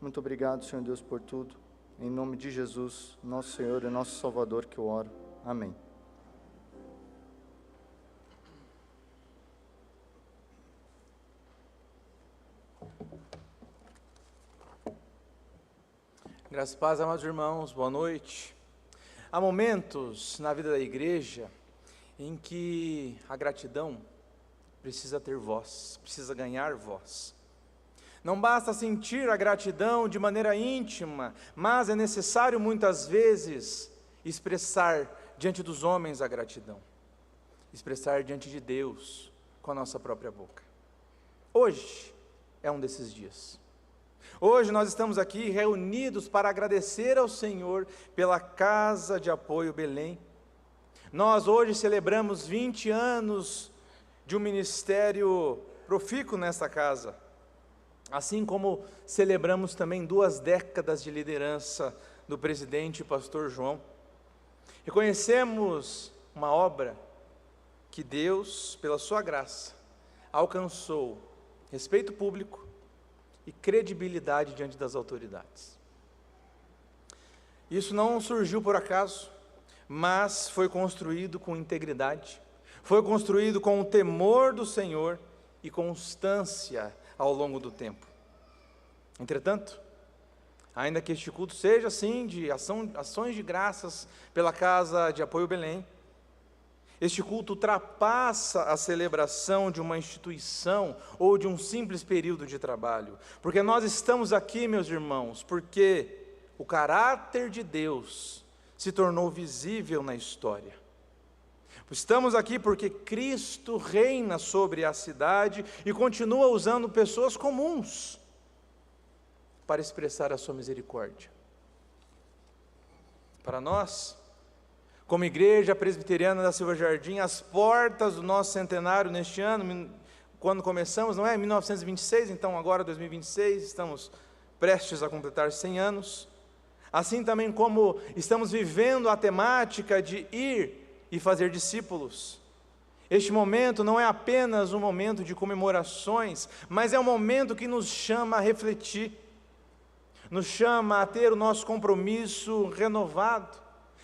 Muito obrigado, Senhor Deus, por tudo. Em nome de Jesus, nosso Senhor e nosso Salvador, que eu oro. Amém. Graças e paz, amados irmãos, boa noite. Há momentos na vida da igreja em que a gratidão precisa ter voz, precisa ganhar voz. Não basta sentir a gratidão de maneira íntima, mas é necessário muitas vezes expressar diante dos homens a gratidão, expressar diante de Deus com a nossa própria boca. Hoje é um desses dias. Hoje nós estamos aqui reunidos para agradecer ao Senhor pela Casa de Apoio Belém. Nós hoje celebramos 20 anos de um ministério profícuo nesta casa, assim como celebramos também 2 décadas de liderança do presidente e pastor João. Reconhecemos uma obra que Deus, pela sua graça, alcançou respeito público e credibilidade diante das autoridades. Isso não surgiu por acaso, mas foi construído com integridade, foi construído com o temor do Senhor e constância ao longo do tempo. Entretanto, ainda que este culto seja assim de ações de graças pela Casa de Apoio Belém, este culto ultrapassa a celebração de uma instituição ou de um simples período de trabalho, porque nós estamos aqui, meus irmãos, porque o caráter de Deus se tornou visível na história. Estamos aqui porque Cristo reina sobre a cidade e continua usando pessoas comuns para expressar a sua misericórdia. Para nós, como Igreja Presbiteriana da Silva Jardim, as portas do nosso centenário neste ano, quando começamos, não é? 1926, então agora 2026, estamos prestes a completar 100 anos. Assim também como estamos vivendo a temática de ir e fazer discípulos. Este momento não é apenas um momento de comemorações, mas é um momento que nos chama a refletir, nos chama a ter o nosso compromisso renovado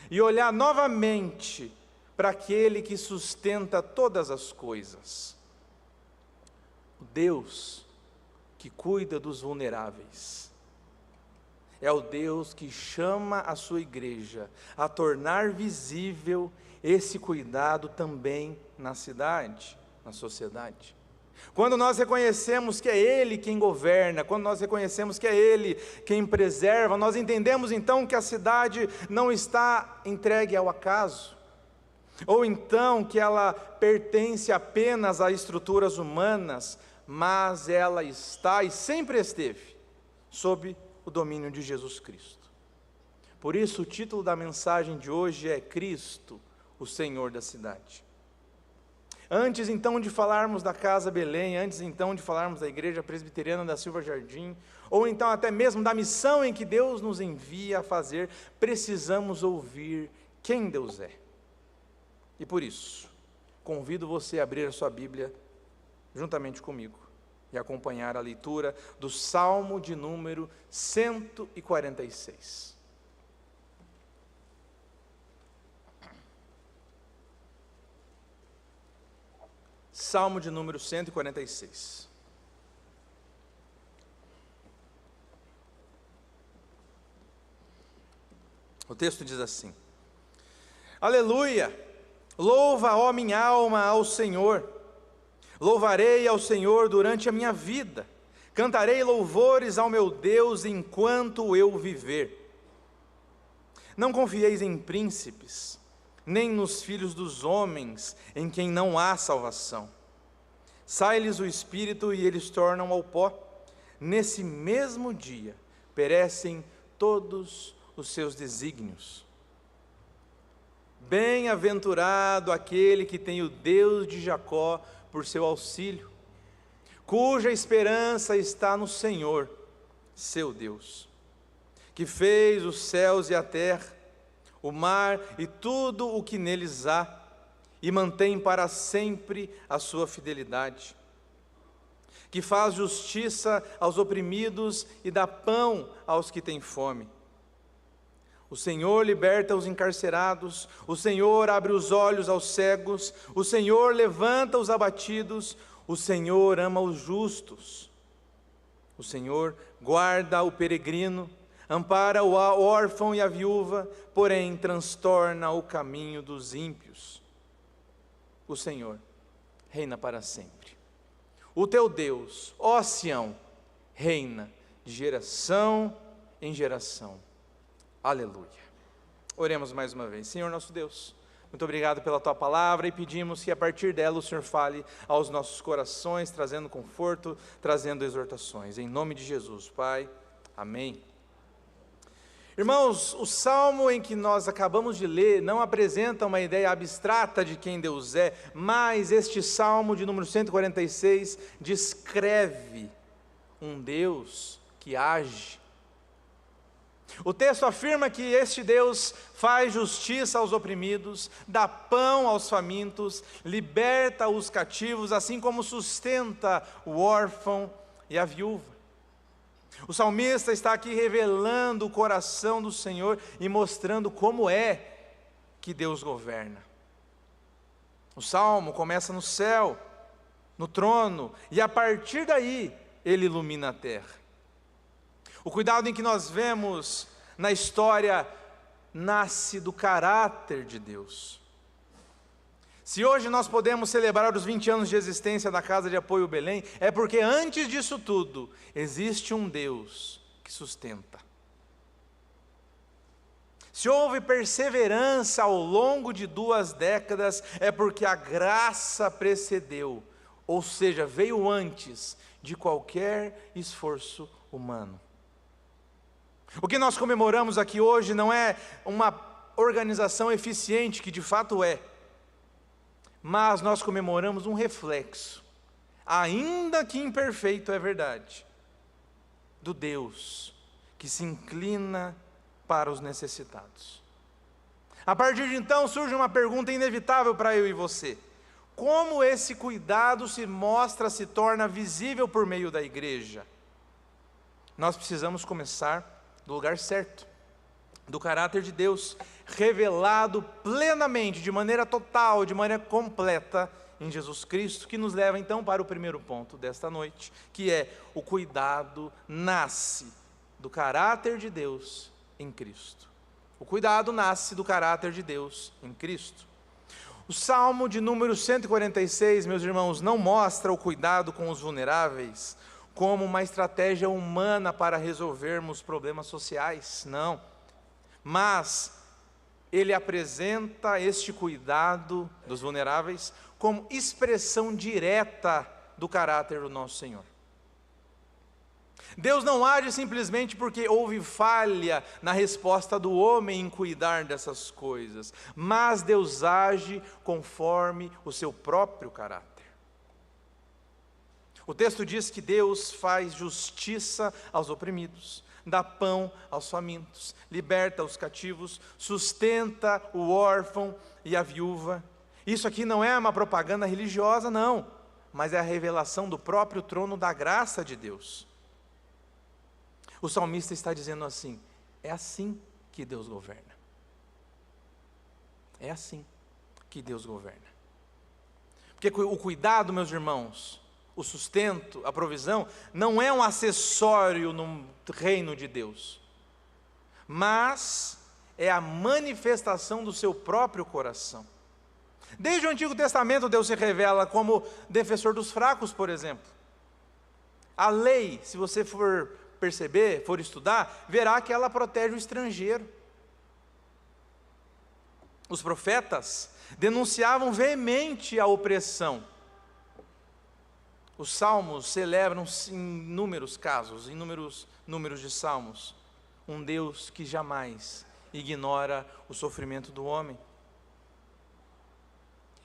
e olhar novamente para aquele que sustenta todas as coisas, o Deus que cuida dos vulneráveis, é o Deus que chama a sua igreja a tornar visível esse cuidado também na cidade, na sociedade. Quando nós reconhecemos que é Ele quem governa, quando nós reconhecemos que é Ele quem preserva, nós entendemos então que a cidade não está entregue ao acaso, ou então que ela pertence apenas a estruturas humanas, mas ela está e sempre esteve sob o domínio de Jesus Cristo. Por isso o título da mensagem de hoje é Cristo, o Senhor da cidade. Antes então de falarmos da Casa Belém, antes então de falarmos da Igreja Presbiteriana da Silva Jardim, ou então até mesmo da missão em que Deus nos envia a fazer, precisamos ouvir quem Deus é. E por isso, convido você a abrir a sua Bíblia juntamente comigo e acompanhar a leitura do Salmo de número 146. Salmo de número 146. O texto diz assim: Aleluia! Louva, ó minha alma, ao Senhor. Louvarei ao Senhor durante a minha vida. Cantarei louvores ao meu Deus enquanto eu viver. Não confieis em príncipes, nem nos filhos dos homens, em quem não há salvação. Sai-lhes o espírito e eles tornam ao pó. Nesse mesmo dia perecem todos os seus desígnios. Bem-aventurado aquele que tem o Deus de Jacó por seu auxílio, cuja esperança está no Senhor, seu Deus, que fez os céus e a terra, o mar e tudo o que neles há, e mantém para sempre a sua fidelidade. que faz justiça aos oprimidos e dá pão aos que têm fome. O Senhor liberta os encarcerados, o Senhor abre os olhos aos cegos, o Senhor levanta os abatidos, o Senhor ama os justos. O Senhor guarda o peregrino, ampara o órfão e a viúva, porém transtorna o caminho dos ímpios. O Senhor reina para sempre. O teu Deus, ó Sião, reina de geração em geração. Aleluia. Oremos mais uma vez. Senhor nosso Deus, muito obrigado pela Tua palavra e pedimos que a partir dela o Senhor fale aos nossos corações, trazendo conforto, trazendo exortações. Em nome de Jesus, Pai. Amém. Irmãos, o salmo em que nós acabamos de ler não apresenta uma ideia abstrata de quem Deus é, mas este salmo de número 146 descreve um Deus que age. O texto afirma que este Deus faz justiça aos oprimidos, dá pão aos famintos, liberta os cativos, assim como sustenta o órfão e a viúva. O salmista está aqui revelando o coração do Senhor e mostrando como é que Deus governa. O salmo começa no céu, no trono, e a partir daí ele ilumina a terra. O cuidado em que nós vemos na história nasce do caráter de Deus. Se hoje nós podemos celebrar os 20 anos de existência da Casa de Apoio Belém, é porque antes disso tudo, existe um Deus que sustenta. Se houve perseverança ao longo de 2 décadas, é porque a graça precedeu, ou seja, veio antes de qualquer esforço humano. O que nós comemoramos aqui hoje não é uma organização eficiente, que de fato é, mas nós comemoramos um reflexo, ainda que imperfeito, é verdade, do Deus que se inclina para os necessitados. A partir de então surge uma pergunta inevitável para eu e você: como esse cuidado se torna visível por meio da igreja? Nós precisamos começar do lugar certo, do caráter de Deus, revelado plenamente, de maneira total, de maneira completa, em Jesus Cristo, que nos leva então para o primeiro ponto desta noite, que é: o cuidado nasce do caráter de Deus em Cristo. O cuidado nasce do caráter de Deus em Cristo. O Salmo de número 146, meus irmãos, não mostra o cuidado com os vulneráveis como uma estratégia humana para resolvermos problemas sociais, não. Mas ele apresenta este cuidado dos vulneráveis como expressão direta do caráter do nosso Senhor. Deus não age simplesmente porque houve falha na resposta do homem em cuidar dessas coisas, mas Deus age conforme o seu próprio caráter. O texto diz que Deus faz justiça aos oprimidos, dá pão aos famintos, liberta os cativos, sustenta o órfão e a viúva. Isso aqui não é uma propaganda religiosa, não, mas é a revelação do próprio trono da graça de Deus. O salmista está dizendo assim: é assim que Deus governa. É assim que Deus governa. Porque o cuidado, meus irmãos, o sustento, a provisão, não é um acessório no reino de Deus, mas é a manifestação do seu próprio coração. Desde o Antigo Testamento, Deus se revela como defensor dos fracos, por exemplo. A lei, se você for perceber, for estudar, verá que ela protege o estrangeiro. Os profetas denunciavam veemente a opressão. Os salmos celebram em inúmeros casos, inúmeros números de salmos, um Deus que jamais ignora o sofrimento do homem.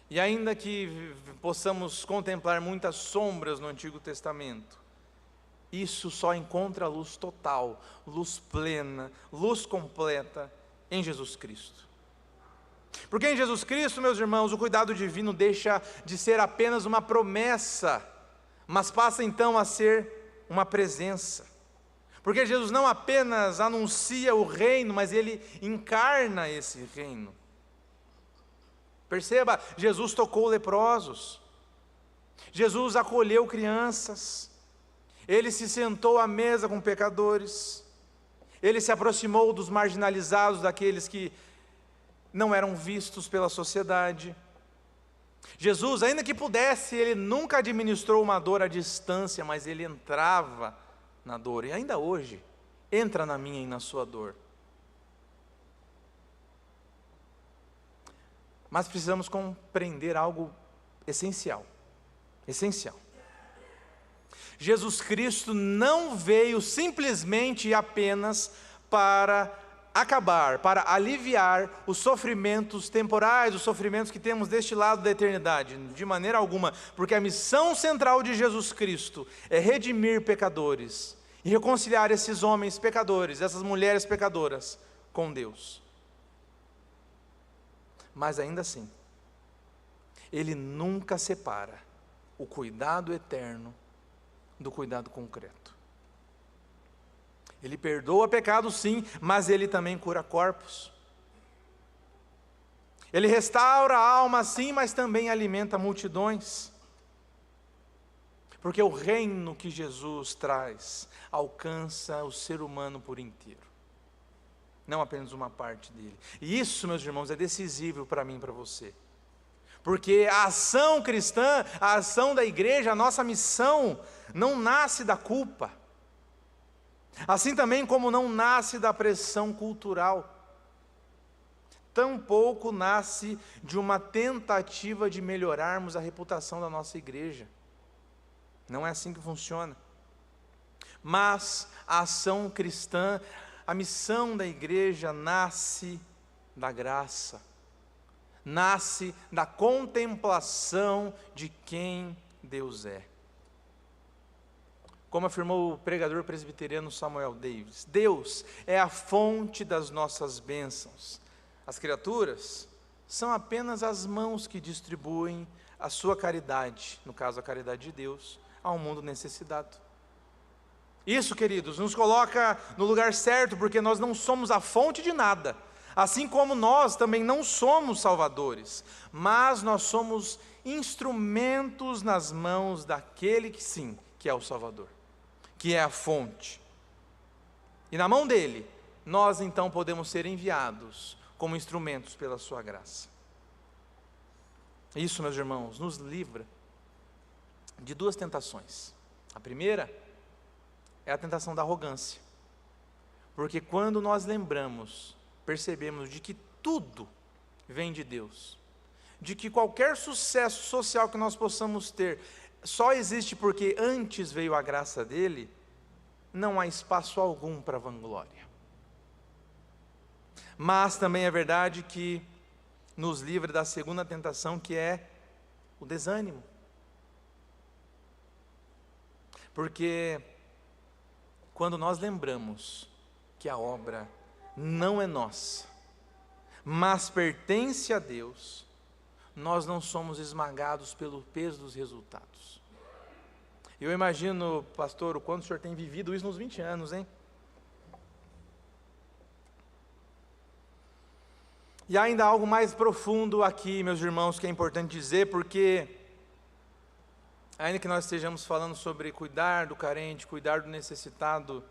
E ainda que possamos contemplar muitas sombras no Antigo Testamento, isso só encontra luz total, luz plena, luz completa em Jesus Cristo. Porque em Jesus Cristo, meus irmãos, o cuidado divino deixa de ser apenas uma promessa, mas passa então a ser uma presença. Porque Jesus não apenas anuncia o reino, mas ele encarna esse reino. Perceba, Jesus tocou leprosos, Jesus acolheu crianças, ele se sentou à mesa com pecadores, ele se aproximou dos marginalizados, daqueles que não eram vistos pela sociedade. Jesus, ainda que pudesse, ele nunca administrou uma dor à distância, mas ele entrava na dor, e ainda hoje, entra na minha e na sua dor. Mas precisamos compreender algo essencial, essencial. Jesus Cristo não veio simplesmente e apenas para acabar, para aliviar os sofrimentos temporais, os sofrimentos que temos deste lado da eternidade, de maneira alguma, porque a missão central de Jesus Cristo é redimir pecadores e reconciliar esses homens pecadores, essas mulheres pecadoras com Deus. Mas ainda assim, Ele nunca separa o cuidado eterno do cuidado concreto. Ele perdoa pecado sim, mas Ele também cura corpos. Ele restaura a alma sim, mas também alimenta multidões. Porque o reino que Jesus traz alcança o ser humano por inteiro, não apenas uma parte dele. E isso, meus irmãos, é decisivo para mim e para você. Porque a ação cristã, a ação da igreja, a nossa missão, não nasce da culpa. Assim também como não nasce da pressão cultural. Tampouco nasce de uma tentativa de melhorarmos a reputação da nossa igreja. Não é assim que funciona. Mas a ação cristã, a missão da igreja nasce da graça, nasce da contemplação de quem Deus é. Como afirmou o pregador presbiteriano Samuel Davis, Deus é a fonte das nossas bênçãos. As criaturas são apenas as mãos que distribuem a sua caridade, no caso a caridade de Deus, ao mundo necessitado. Isso, queridos, nos coloca no lugar certo, porque nós não somos a fonte de nada, assim como nós também não somos salvadores, mas nós somos instrumentos nas mãos daquele que sim, que é o Salvador, que é a fonte. E na mão dele, nós então podemos ser enviados como instrumentos pela sua graça. Isso, meus irmãos, nos livra de duas tentações. A primeira é a tentação da arrogância. Porque quando nós lembramos, percebemos de que tudo vem de Deus, de que qualquer sucesso social que nós possamos ter só existe porque antes veio a graça dele, não há espaço algum para vanglória. Mas também é verdade que nos livra da segunda tentação, que é o desânimo. Porque quando nós lembramos que a obra não é nossa, mas pertence a Deus, nós não somos esmagados pelo peso dos resultados. Eu imagino, pastor, o quanto o senhor tem vivido isso nos 20 anos, hein? E ainda algo mais profundo aqui, meus irmãos, que é importante dizer, porque ainda que nós estejamos falando sobre cuidar do carente, cuidar do necessitado,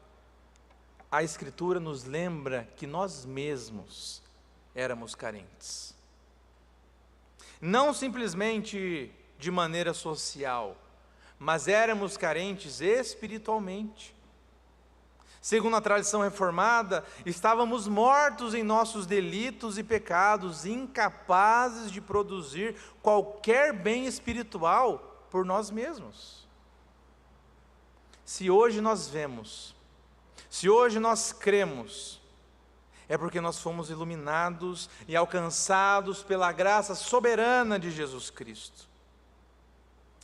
a Escritura nos lembra que nós mesmos éramos carentes. Não simplesmente de maneira social, mas éramos carentes espiritualmente. Segundo a tradição reformada, estávamos mortos em nossos delitos e pecados, incapazes de produzir qualquer bem espiritual por nós mesmos. Se hoje nós vemos, se hoje nós cremos, é porque nós fomos iluminados e alcançados pela graça soberana de Jesus Cristo.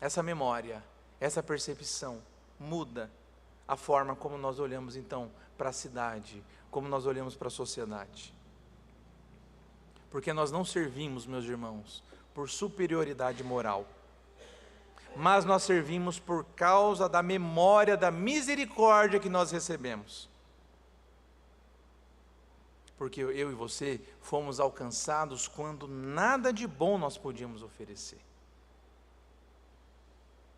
Essa memória, essa percepção muda a forma como nós olhamos então para a cidade, como nós olhamos para a sociedade. Porque nós não servimos, meus irmãos, por superioridade moral, mas nós servimos por causa da memória da misericórdia que nós recebemos. Porque eu e você fomos alcançados quando nada de bom nós podíamos oferecer.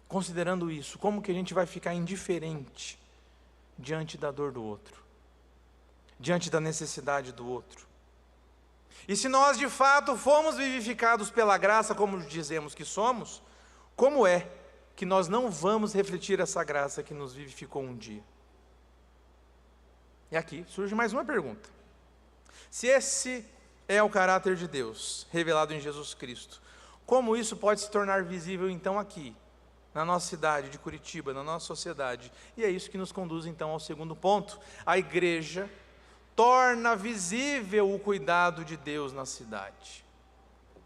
Considerando isso, como que a gente vai ficar indiferente diante da dor do outro, diante da necessidade do outro? E se nós de fato fomos vivificados pela graça, como dizemos que somos, como é que nós não vamos refletir essa graça que nos vivificou um dia? E aqui surge mais uma pergunta. Se esse é o caráter de Deus, revelado em Jesus Cristo, como isso pode se tornar visível então aqui, na nossa cidade de Curitiba, na nossa sociedade? E é isso que nos conduz então ao segundo ponto. A igreja torna visível o cuidado de Deus na cidade.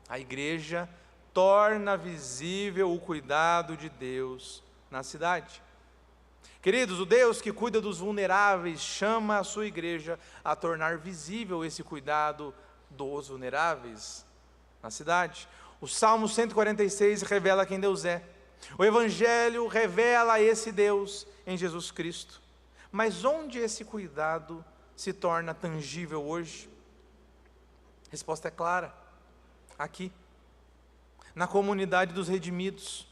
A igreja torna visível o cuidado de Deus na cidade. Queridos, o Deus que cuida dos vulneráveis chama a sua igreja a tornar visível esse cuidado dos vulneráveis na cidade. O Salmo 146 revela quem Deus é. O Evangelho revela esse Deus em Jesus Cristo. Mas onde esse cuidado se torna tangível hoje? A resposta é clara: aqui, na comunidade dos redimidos.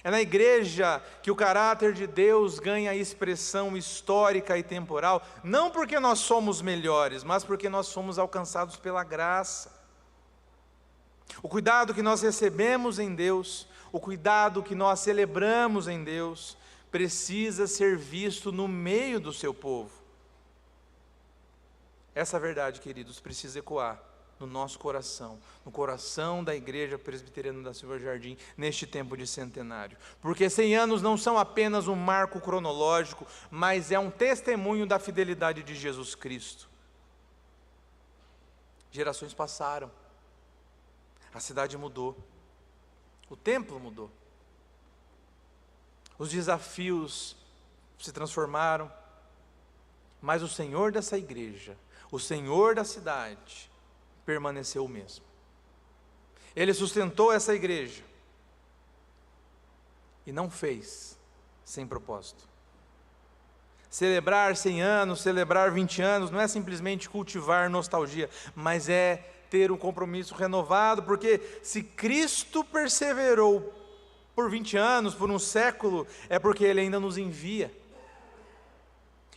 É na igreja que o caráter de Deus ganha expressão histórica e temporal, não porque nós somos melhores, mas porque nós somos alcançados pela graça. O cuidado que nós recebemos em Deus, o cuidado que nós celebramos em Deus, precisa ser visto no meio do seu povo. Essa verdade, queridos, precisa ecoar no nosso coração, no coração da Igreja Presbiteriana da Silva Jardim, neste tempo de centenário. Porque 100 anos não são apenas um marco cronológico, mas é um testemunho da fidelidade de Jesus Cristo. Gerações passaram, a cidade mudou, o templo mudou, os desafios se transformaram, mas o Senhor dessa igreja, o Senhor da cidade, permaneceu o mesmo. Ele sustentou essa igreja e não fez sem propósito. Celebrar 100 anos, celebrar 20 anos, não é simplesmente cultivar nostalgia, mas é ter um compromisso renovado, porque se Cristo perseverou por 20 anos, por um século, é porque Ele ainda nos envia.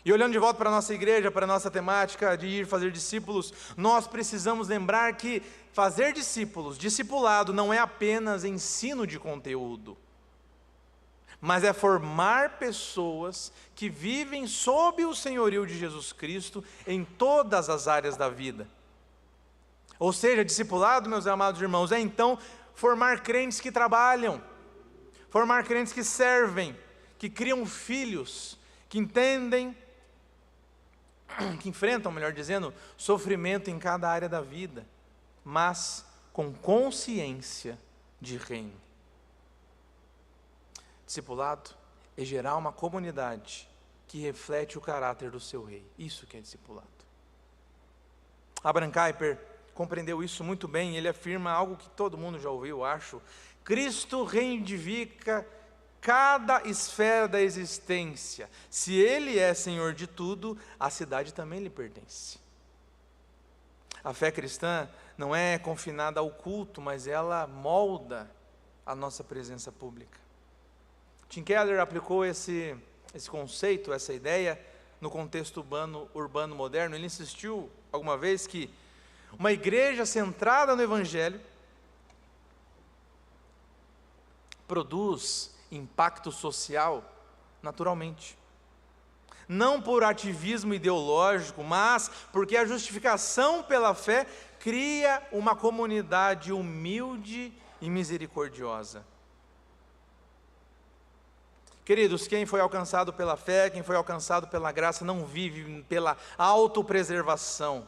E olhando de volta para a nossa igreja, para a nossa temática de ir fazer discípulos, nós precisamos lembrar que fazer discípulos, discipulado, não é apenas ensino de conteúdo, mas é formar pessoas que vivem sob o senhorio de Jesus Cristo em todas as áreas da vida. Ou seja, discipulado, meus amados irmãos, é então formar crentes que trabalham, formar crentes que servem, que criam filhos, que entendem, que enfrentam, melhor dizendo, sofrimento em cada área da vida, mas com consciência de reino. Discipulado é gerar uma comunidade que reflete o caráter do seu rei. Isso que é discipulado. Abraham Kuyper compreendeu isso muito bem. Ele afirma algo que todo mundo já ouviu, eu acho. Cristo reivindica cada esfera da existência. Se Ele é Senhor de tudo, a cidade também lhe pertence. A fé cristã não é confinada ao culto, mas ela molda a nossa presença pública. Tim Keller aplicou esse conceito, essa ideia, no contexto urbano moderno. Ele insistiu alguma vez que uma igreja centrada no Evangelho produz impacto social naturalmente. Não por ativismo ideológico, mas porque a justificação pela fé cria uma comunidade humilde e misericordiosa. Queridos, quem foi alcançado pela fé, quem foi alcançado pela graça, não vive pela autopreservação,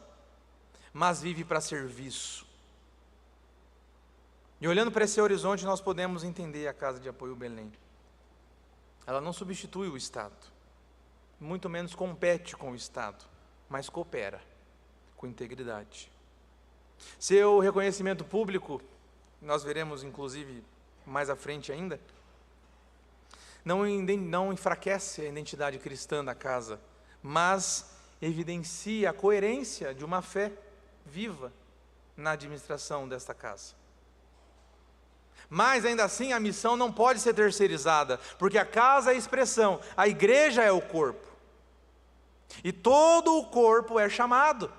mas vive para serviço. E olhando para esse horizonte, nós podemos entender a Casa de Apoio Belém. Ela não substitui o Estado, muito menos compete com o Estado, mas coopera com integridade. Seu reconhecimento público, nós veremos inclusive mais à frente ainda, não enfraquece a identidade cristã da casa, mas evidencia a coerência de uma fé viva na administração desta casa. Mas ainda assim a missão não pode ser terceirizada, porque a casa é a expressão, a igreja é o corpo, e todo o corpo é chamado.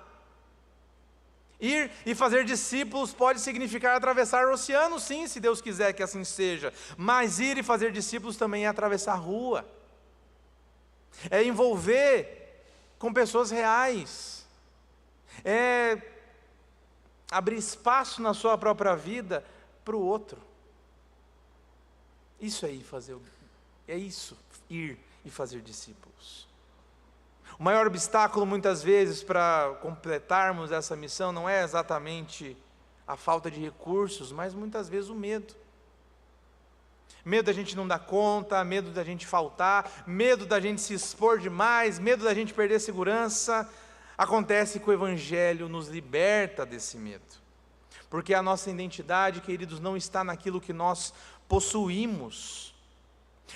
Ir e fazer discípulos pode significar atravessar o oceano, sim, se Deus quiser que assim seja, mas ir e fazer discípulos também é atravessar a rua, é envolver com pessoas reais, é abrir espaço na sua própria vida para o outro. Isso é ir e fazer discípulos. O maior obstáculo muitas vezes para completarmos essa missão não é exatamente a falta de recursos, mas muitas vezes o medo. Medo da gente não dar conta, medo da gente faltar, medo da gente se expor demais, medo da gente perder segurança. Acontece que o Evangelho nos liberta desse medo, porque a nossa identidade, queridos, não está naquilo que nós possuímos.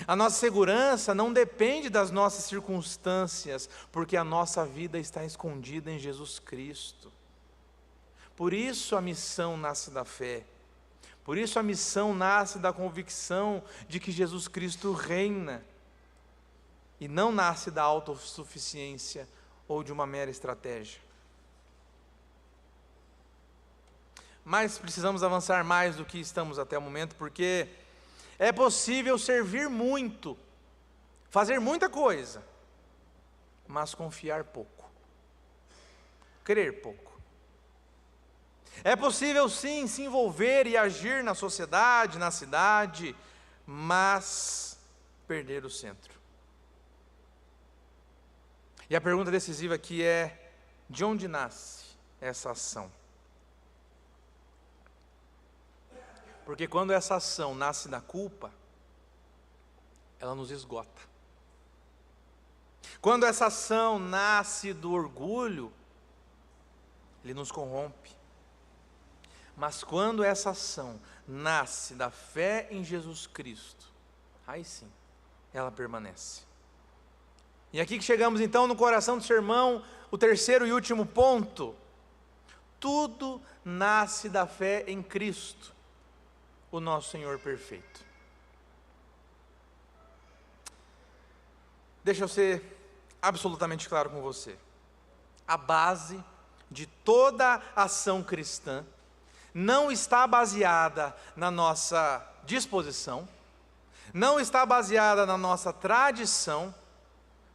A nossa segurança não depende das nossas circunstâncias, porque a nossa vida está escondida em Jesus Cristo. Por isso a missão nasce da fé, por isso a missão nasce da convicção de que Jesus Cristo reina, e não nasce da autossuficiência ou de uma mera estratégia. Mas precisamos avançar mais do que estamos até o momento, porque é possível servir muito, fazer muita coisa, mas confiar pouco, crer pouco. É possível sim se envolver e agir na sociedade, na cidade, mas perder o centro. E a pergunta decisiva aqui é: de onde nasce essa ação? Porque quando essa ação nasce da culpa, ela nos esgota. Quando essa ação nasce do orgulho, ele nos corrompe. Mas quando essa ação nasce da fé em Jesus Cristo, aí sim, ela permanece. E aqui que chegamos então no coração do sermão, o terceiro e último ponto: tudo nasce da fé em Cristo, o nosso Senhor perfeito. Deixa eu ser absolutamente claro com você. A base de toda ação cristã não está baseada na nossa disposição, não está baseada na nossa tradição,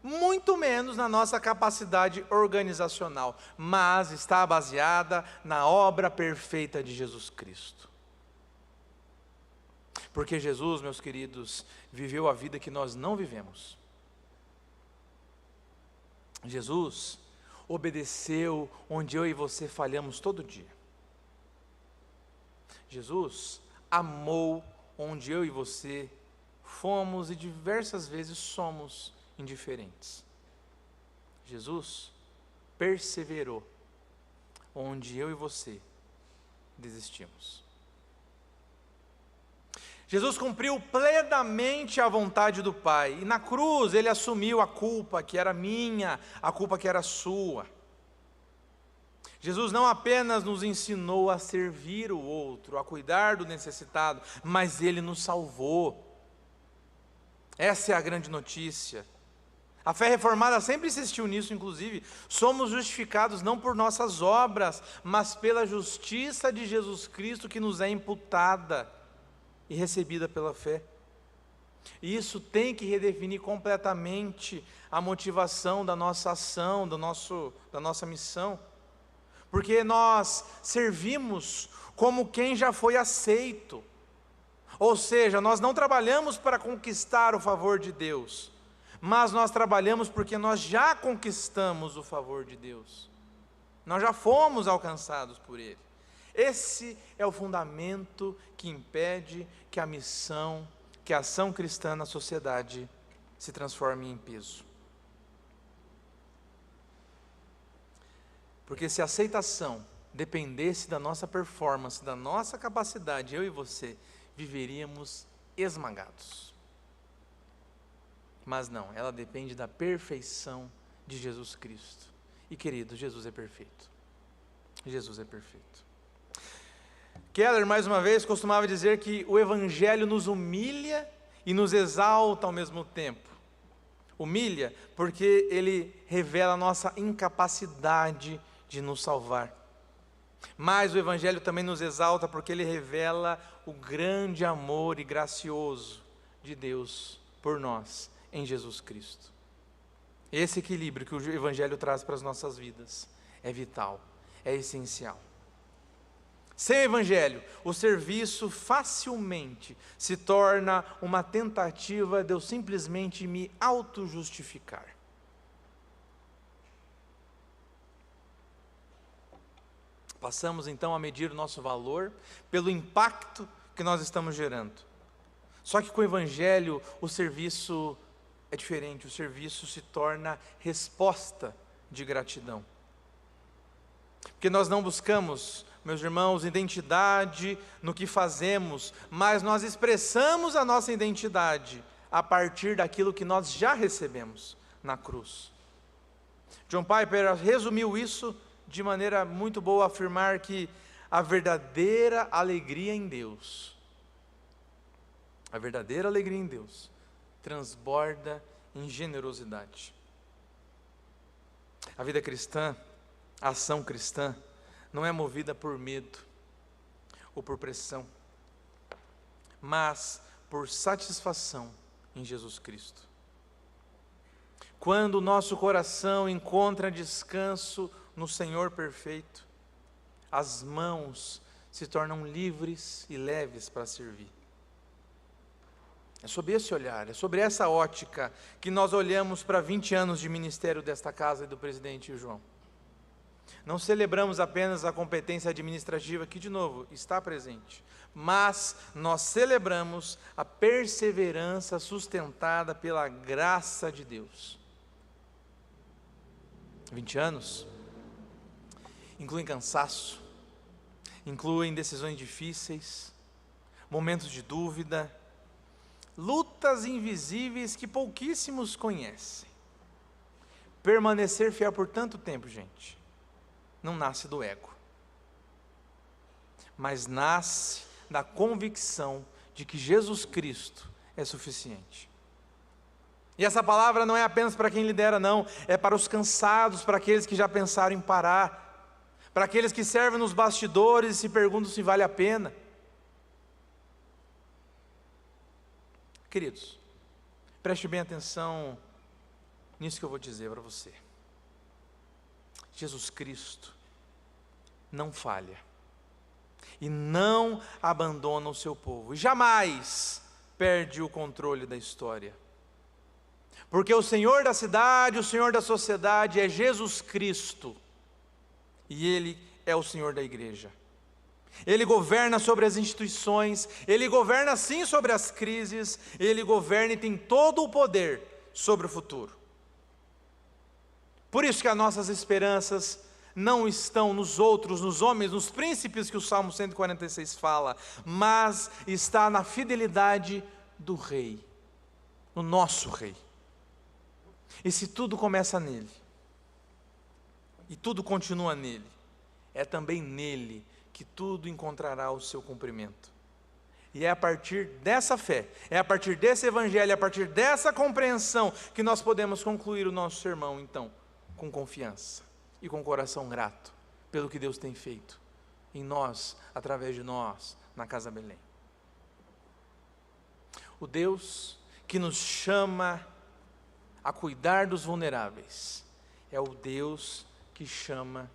muito menos na nossa capacidade organizacional, mas está baseada na obra perfeita de Jesus Cristo. Porque Jesus, meus queridos, viveu a vida que nós não vivemos. Jesus obedeceu onde eu e você falhamos todo dia. Jesus amou onde eu e você fomos e diversas vezes somos indiferentes. Jesus perseverou onde eu e você desistimos. Jesus cumpriu plenamente a vontade do Pai, e na cruz ele assumiu a culpa que era minha, a culpa que era sua. Jesus não apenas nos ensinou a servir o outro, a cuidar do necessitado, mas ele nos salvou. Essa é a grande notícia. A fé reformada sempre insistiu nisso, inclusive. Somos justificados não por nossas obras, mas pela justiça de Jesus Cristo que nos é imputada e recebida pela fé. E isso tem que redefinir completamente a motivação da nossa ação, da nossa missão. Porque nós servimos como quem já foi aceito. Ou seja, nós não trabalhamos para conquistar o favor de Deus, mas nós trabalhamos porque nós já conquistamos o favor de Deus. Nós já fomos alcançados por Ele. Esse é o fundamento que impede que a missão, que a ação cristã na sociedade se transforme em peso. Porque se a aceitação dependesse da nossa performance, da nossa capacidade, eu e você, viveríamos esmagados. Mas não, ela depende da perfeição de Jesus Cristo. E querido, Jesus é perfeito. Jesus é perfeito. Keller, mais uma vez, costumava dizer que o Evangelho nos humilha e nos exalta ao mesmo tempo. Humilha porque ele revela a nossa incapacidade de nos salvar. Mas o Evangelho também nos exalta porque ele revela o grande amor e gracioso de Deus por nós em Jesus Cristo. Esse equilíbrio que o Evangelho traz para as nossas vidas é vital, é essencial. Sem o Evangelho, o serviço facilmente se torna uma tentativa de eu simplesmente me auto-justificar. Passamos então a medir o nosso valor pelo impacto que nós estamos gerando. Só que com o Evangelho o serviço é diferente, o serviço se torna resposta de gratidão. Porque nós não buscamos, meus irmãos, identidade no que fazemos, mas nós expressamos a nossa identidade a partir daquilo que nós já recebemos na cruz. John Piper resumiu isso de maneira muito boa, afirmar que a verdadeira alegria em Deus, transborda em generosidade. A vida cristã, a ação cristã, não é movida por medo ou por pressão, mas por satisfação em Jesus Cristo. Quando o nosso coração encontra descanso no Senhor perfeito, as mãos se tornam livres e leves para servir. É sob esse olhar, é sobre essa ótica que nós olhamos para 20 anos de ministério desta casa e do presidente João. Não celebramos apenas a competência administrativa, que de novo está presente, mas nós celebramos a perseverança sustentada pela graça de Deus. 20 anos incluem cansaço, incluem decisões difíceis, momentos de dúvida, lutas invisíveis que pouquíssimos conhecem. Permanecer fiel por tanto tempo, gente, não nasce do ego, mas nasce da convicção de que Jesus Cristo é suficiente. E essa palavra não é apenas para quem lidera, não, é para os cansados, para aqueles que já pensaram em parar, para aqueles que servem nos bastidores e se perguntam se vale a pena. Queridos, preste bem atenção nisso que eu vou dizer para você. Jesus Cristo não falha e não abandona o seu povo, e jamais perde o controle da história, porque o Senhor da cidade, o Senhor da sociedade é Jesus Cristo, e Ele é o Senhor da igreja. Ele governa sobre as instituições, Ele governa sim sobre as crises, Ele governa e tem todo o poder sobre o futuro. Por isso que as nossas esperanças não estão nos outros, nos homens, nos príncipes que o Salmo 146 fala, mas está na fidelidade do Rei, no nosso Rei. E se tudo começa nele, e tudo continua nele, é também nele que tudo encontrará o seu cumprimento. E é a partir dessa fé, é a partir desse evangelho, é a partir dessa compreensão que nós podemos concluir o nosso sermão, então, com confiança e com coração grato pelo que Deus tem feito em nós, através de nós, na Casa Belém. O Deus que nos chama a cuidar dos vulneráveis é o Deus que chama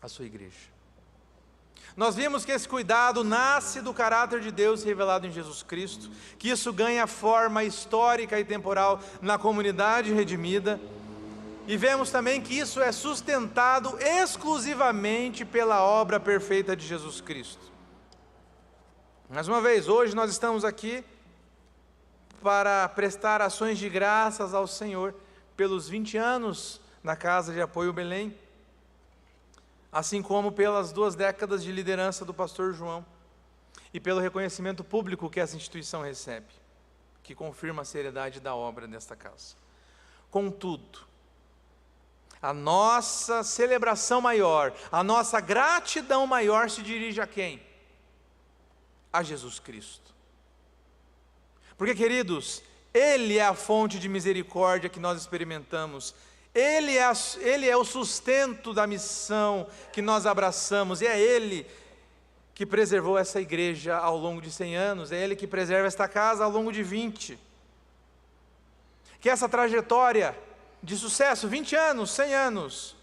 a sua igreja. Nós vimos que esse cuidado nasce do caráter de Deus revelado em Jesus Cristo, que isso ganha forma histórica e temporal na comunidade redimida, e vemos também que isso é sustentado exclusivamente pela obra perfeita de Jesus Cristo. Mais uma vez, hoje nós estamos aqui para prestar ações de graças ao Senhor pelos 20 anos na Casa de Apoio Belém, assim como pelas 2 décadas de liderança do pastor João. e pelo reconhecimento público que essa instituição recebe, que confirma a seriedade da obra desta casa. Contudo, a nossa celebração maior, a nossa gratidão maior se dirige a quem? A Jesus Cristo. Porque, queridos, Ele é a fonte de misericórdia que nós experimentamos. Ele é o sustento da missão que nós abraçamos, e é Ele que preservou essa igreja ao longo de 100 anos, é Ele que preserva esta casa ao longo de 20. Que essa trajetória de sucesso, 20 anos, 100 anos,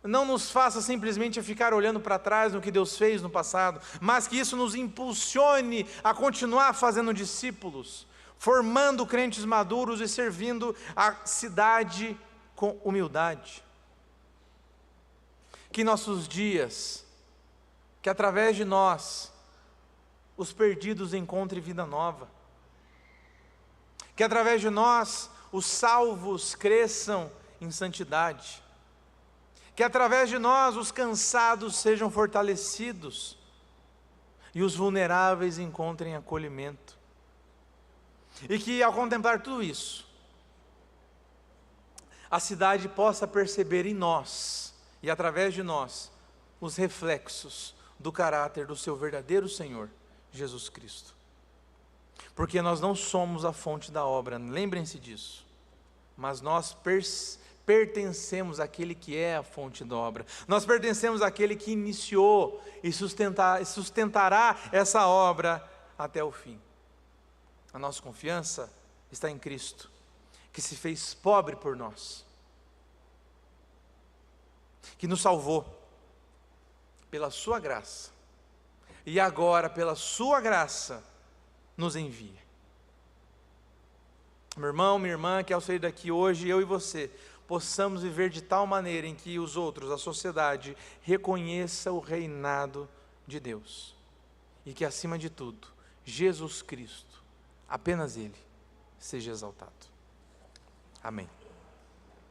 não nos faça simplesmente ficar olhando para trás no que Deus fez no passado, mas que isso nos impulsione a continuar fazendo discípulos, formando crentes maduros e servindo a cidade com humildade. Que nossos dias, que através de nós, os perdidos encontrem vida nova. Que através de nós, os salvos cresçam em santidade. Que através de nós, os cansados sejam fortalecidos. E os vulneráveis encontrem acolhimento. E que ao contemplar tudo isso, a cidade possa perceber em nós, e através de nós, os reflexos do caráter do seu verdadeiro Senhor, Jesus Cristo. Porque nós não somos a fonte da obra, lembrem-se disso, mas nós pertencemos àquele que é a fonte da obra, nós pertencemos àquele que iniciou e sustentará essa obra até o fim. A nossa confiança está em Cristo, que se fez pobre por nós, que nos salvou pela sua graça, e agora pela sua graça nos envia. Meu irmão, minha irmã, que ao sair daqui hoje, eu e você, possamos viver de tal maneira em que os outros, a sociedade, reconheça o reinado de Deus, e que acima de tudo, Jesus Cristo, apenas Ele, seja exaltado. Amém.